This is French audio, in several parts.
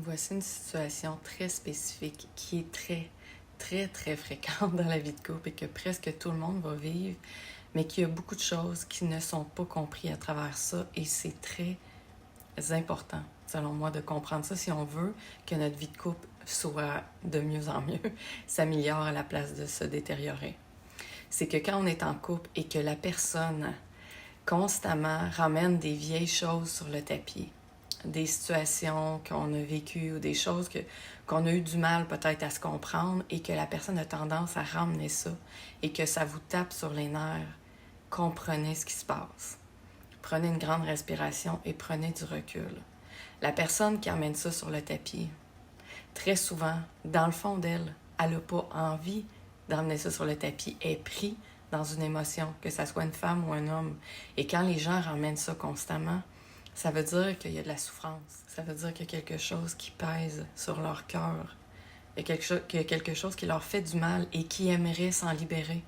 Voici une situation très spécifique qui est très, très, très fréquente dans la vie de couple et que presque tout le monde va vivre, mais qu'il y a beaucoup de choses qui ne sont pas comprises à travers ça et c'est très important, selon moi, de comprendre ça si on veut que notre vie de couple soit de mieux en mieux, s'améliore à la place de se détériorer. C'est que quand on est en couple et que la personne constamment ramène des vieilles choses sur le tapis, des situations qu'on a vécues ou des choses qu'on a eu du mal peut-être à se comprendre et que la personne a tendance à ramener ça et que ça vous tape sur les nerfs, comprenez ce qui se passe. Prenez une grande respiration et prenez du recul. La personne qui amène ça sur le tapis, très souvent, dans le fond d'elle, elle n'a pas envie d'emmener ça sur le tapis, elle est prise dans une émotion, que ça soit une femme ou un homme. Et quand les gens ramènent ça constamment, ça veut dire qu'il y a de la souffrance. Ça veut dire qu'il y a quelque chose qui pèse sur leur cœur. Il y a quelque chose qui leur fait du mal et qui aimerait s'en libérer.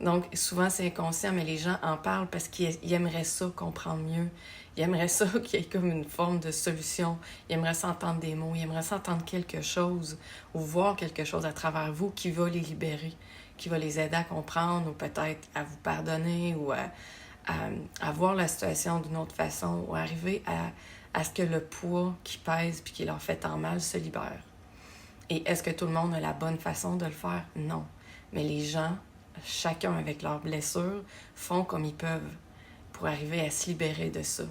Donc, souvent, c'est inconscient, mais les gens en parlent parce qu'ils aimeraient ça comprendre mieux. Ils aimeraient ça qu'il y ait comme une forme de solution. Ils aimeraient s'entendre des mots, ils aimeraient s'entendre quelque chose ou voir quelque chose à travers vous qui va les libérer, qui va les aider à comprendre ou peut-être à vous pardonner ou à voir la situation d'une autre façon ou arriver à ce que le poids qui pèse puis qui leur fait tant mal se libère. Et est-ce que tout le monde a la bonne façon de le faire? Non. Mais les gens, chacun avec leurs blessures, font comme ils peuvent pour arriver à se libérer de ça.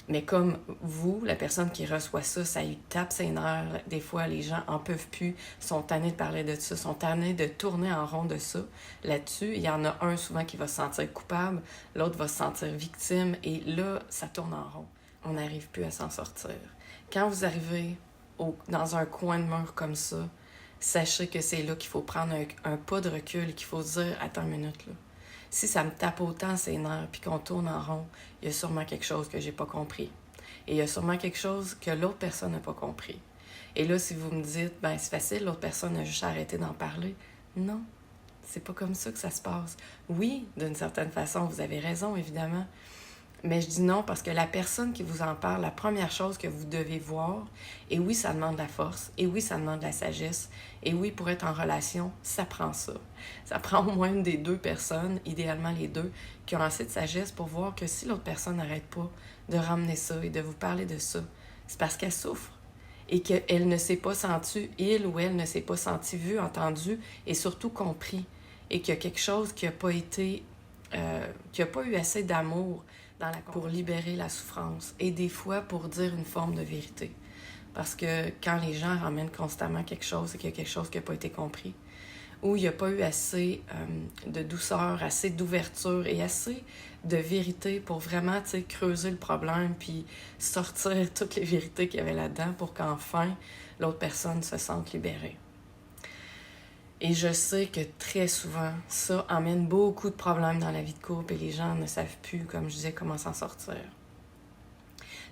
Mais comme vous, la personne qui reçoit ça, ça lui tape ses nerfs. Des fois, les gens en peuvent plus, sont tannés de parler de ça, sont tannés de tourner en rond de ça. Là-dessus, il y en a un souvent qui va se sentir coupable, l'autre va se sentir victime, et là, ça tourne en rond. On n'arrive plus à s'en sortir. Quand vous arrivez dans un coin de mur comme ça, sachez que c'est là qu'il faut prendre un pas de recul, qu'il faut se dire « Attends une minute, là. Si ça me tape autant ses nerfs puis qu'on tourne en rond, il y a sûrement quelque chose que j'ai pas compris. Et il y a sûrement quelque chose que l'autre personne n'a pas compris. Et là, si vous me dites, ben c'est facile, l'autre personne a juste arrêté d'en parler. Non, c'est pas comme ça que ça se passe. Oui, d'une certaine façon, vous avez raison, évidemment. Mais je dis non parce que la personne qui vous en parle, la première chose que vous devez voir, et oui, ça demande de la force, et oui, ça demande de la sagesse, et oui, pour être en relation, ça prend ça. Ça prend au moins une des deux personnes, idéalement les deux, qui ont assez de sagesse pour voir que si l'autre personne n'arrête pas de ramener ça et de vous parler de ça, c'est parce qu'elle souffre et qu'elle ne s'est pas sentie, il ou elle ne s'est pas sentie vue, entendue et surtout compris, et qu'il y a quelque chose qui n'a pas été, qui n'a pas eu assez d'amour pour libérer la souffrance et des fois pour dire une forme de vérité. Parce que quand les gens ramènent constamment quelque chose, c'est qu'il y a quelque chose qui n'a pas été compris ou il n'y a pas eu assez de douceur, assez d'ouverture et assez de vérité pour vraiment creuser le problème puis sortir toutes les vérités qu'il y avait là-dedans pour qu'enfin l'autre personne se sente libérée. Et je sais que très souvent, ça amène beaucoup de problèmes dans la vie de couple et les gens ne savent plus, comme je disais, comment s'en sortir.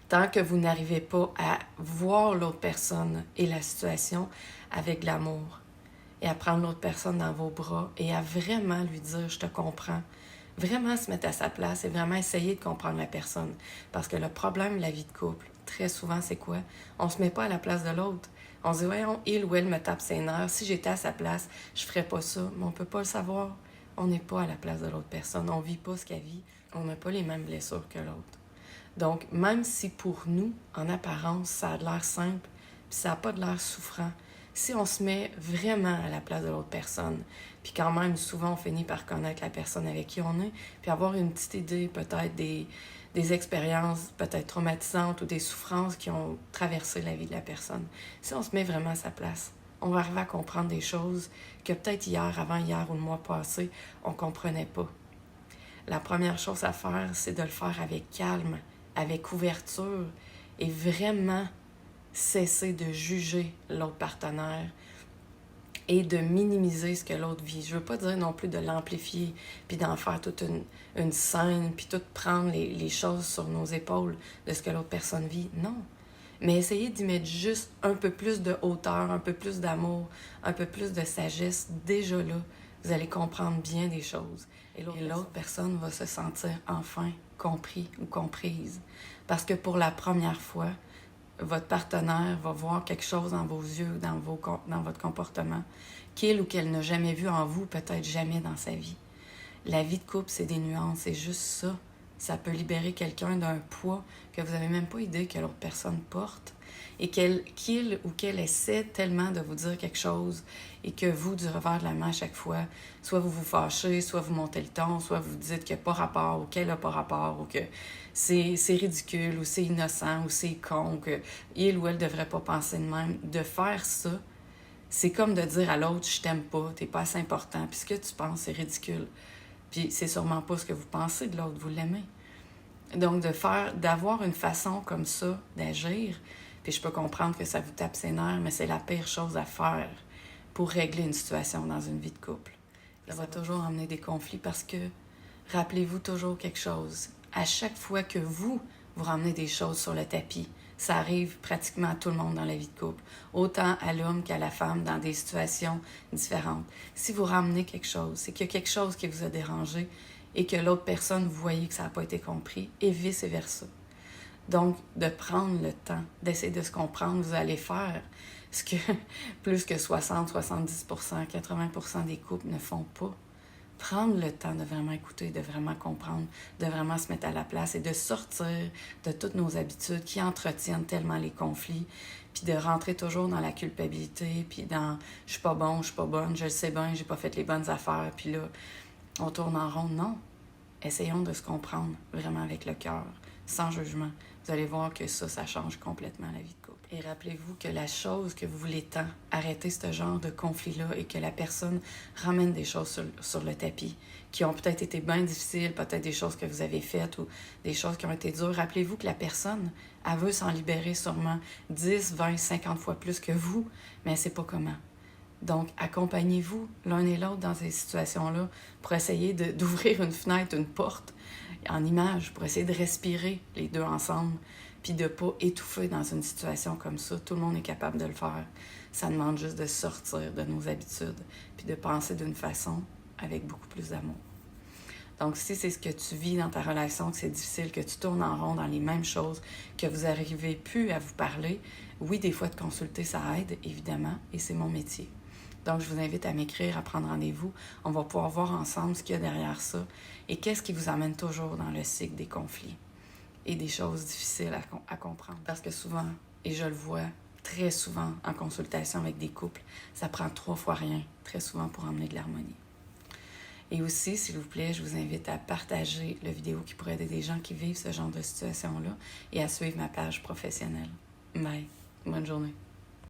Tant que vous n'arrivez pas à voir l'autre personne et la situation avec de l'amour et à prendre l'autre personne dans vos bras et à vraiment lui dire « je te comprends », vraiment se mettre à sa place et vraiment essayer de comprendre la personne. Parce que le problème de la vie de couple, très souvent, c'est quoi? On ne se met pas à la place de l'autre. On se dit, voyons, il ou elle me tape ses nerfs. Si j'étais à sa place, je ferais pas ça. Mais on peut pas le savoir. On n'est pas à la place de l'autre personne. On vit pas ce qu'elle vit. On n'a pas les mêmes blessures que l'autre. Donc, même si pour nous, en apparence, ça a de l'air simple, puis ça n'a pas de l'air souffrant, si on se met vraiment à la place de l'autre personne, puis quand même, souvent, on finit par connaître la personne avec qui on est, puis avoir une petite idée, peut-être des expériences peut-être traumatisantes ou des souffrances qui ont traversé la vie de la personne. Si on se met vraiment à sa place, on va arriver à comprendre des choses que peut-être hier, avant-hier ou le mois passé, on ne comprenait pas. La première chose à faire, c'est de le faire avec calme, avec ouverture et vraiment cesser de juger l'autre partenaire et de minimiser ce que l'autre vit. Je veux pas dire non plus de l'amplifier, puis d'en faire toute une scène, puis tout prendre les choses sur nos épaules de ce que l'autre personne vit. Non. Mais essayer d'y mettre juste un peu plus de hauteur, un peu plus d'amour, un peu plus de sagesse. Déjà là, vous allez comprendre bien des choses. Et l'autre personne va se sentir enfin compris ou comprise. Parce que pour la première fois, votre partenaire va voir quelque chose dans vos yeux, dans votre comportement, qu'il ou qu'elle n'a jamais vu en vous, peut-être jamais dans sa vie. La vie de couple, c'est des nuances, c'est juste ça. Ça peut libérer quelqu'un d'un poids que vous n'avez même pas idée que l'autre personne porte et qu'il ou qu'elle essaie tellement de vous dire quelque chose et que vous, du revers de la main à chaque fois, soit vous vous fâchez, soit vous montez le ton, soit vous dites qu'il n'y a pas rapport ou qu'elle n'a pas rapport ou que c'est ridicule ou c'est innocent ou c'est con ou qu'il ou elle ne devrait pas penser de même. De faire ça, c'est comme de dire à l'autre « je t'aime pas, t'es pas assez important », puis ce que tu penses, c'est ridicule. Puis c'est sûrement pas ce que vous pensez de l'autre, vous l'aimez. Donc d'avoir une façon comme ça d'agir, puis je peux comprendre que ça vous tape ses nerfs, mais c'est la pire chose à faire pour régler une situation dans une vie de couple. Ça va toujours emmener des conflits parce que, rappelez-vous toujours quelque chose. À chaque fois que vous ramenez des choses sur le tapis, ça arrive pratiquement à tout le monde dans la vie de couple, autant à l'homme qu'à la femme dans des situations différentes. Si vous ramenez quelque chose, c'est qu'il y a quelque chose qui vous a dérangé et que l'autre personne, vous voyez que ça n'a pas été compris, et vice-versa. Donc, de prendre le temps, d'essayer de se comprendre, vous allez faire ce que plus que 60, 70%, 80% des couples ne font pas. Prendre le temps de vraiment écouter, de vraiment comprendre, de vraiment se mettre à la place et de sortir de toutes nos habitudes qui entretiennent tellement les conflits, puis de rentrer toujours dans la culpabilité, puis dans « je suis pas bon, je suis pas bonne, je le sais bien, j'ai pas fait les bonnes affaires », puis là, on tourne en rond. Non. Essayons de se comprendre vraiment avec le cœur, sans jugement. Vous allez voir que ça change complètement la vie de couple. Et rappelez-vous que la chose que vous voulez tant, arrêter ce genre de conflit-là et que la personne ramène des choses sur le tapis, qui ont peut-être été bien difficiles, peut-être des choses que vous avez faites ou des choses qui ont été dures. Rappelez-vous que la personne, elle veut s'en libérer sûrement 10, 20, 50 fois plus que vous, mais elle ne sait pas comment. Donc, accompagnez-vous l'un et l'autre dans ces situations-là pour essayer d'ouvrir une fenêtre, une porte en image, pour essayer de respirer les deux ensemble, puis de ne pas étouffer dans une situation comme ça. Tout le monde est capable de le faire. Ça demande juste de sortir de nos habitudes, puis de penser d'une façon avec beaucoup plus d'amour. Donc, si c'est ce que tu vis dans ta relation, que c'est difficile, que tu tournes en rond dans les mêmes choses, que vous n'arrivez plus à vous parler, oui, des fois, de consulter, ça aide, évidemment, et c'est mon métier. Donc, je vous invite à m'écrire, à prendre rendez-vous. On va pouvoir voir ensemble ce qu'il y a derrière ça et qu'est-ce qui vous amène toujours dans le cycle des conflits et des choses difficiles à comprendre. Parce que souvent, et je le vois très souvent en consultation avec des couples, ça prend 3 fois rien, très souvent, pour emmener de l'harmonie. Et aussi, s'il vous plaît, je vous invite à partager la vidéo qui pourrait aider des gens qui vivent ce genre de situation-là et à suivre ma page professionnelle. Bye. Bonne journée.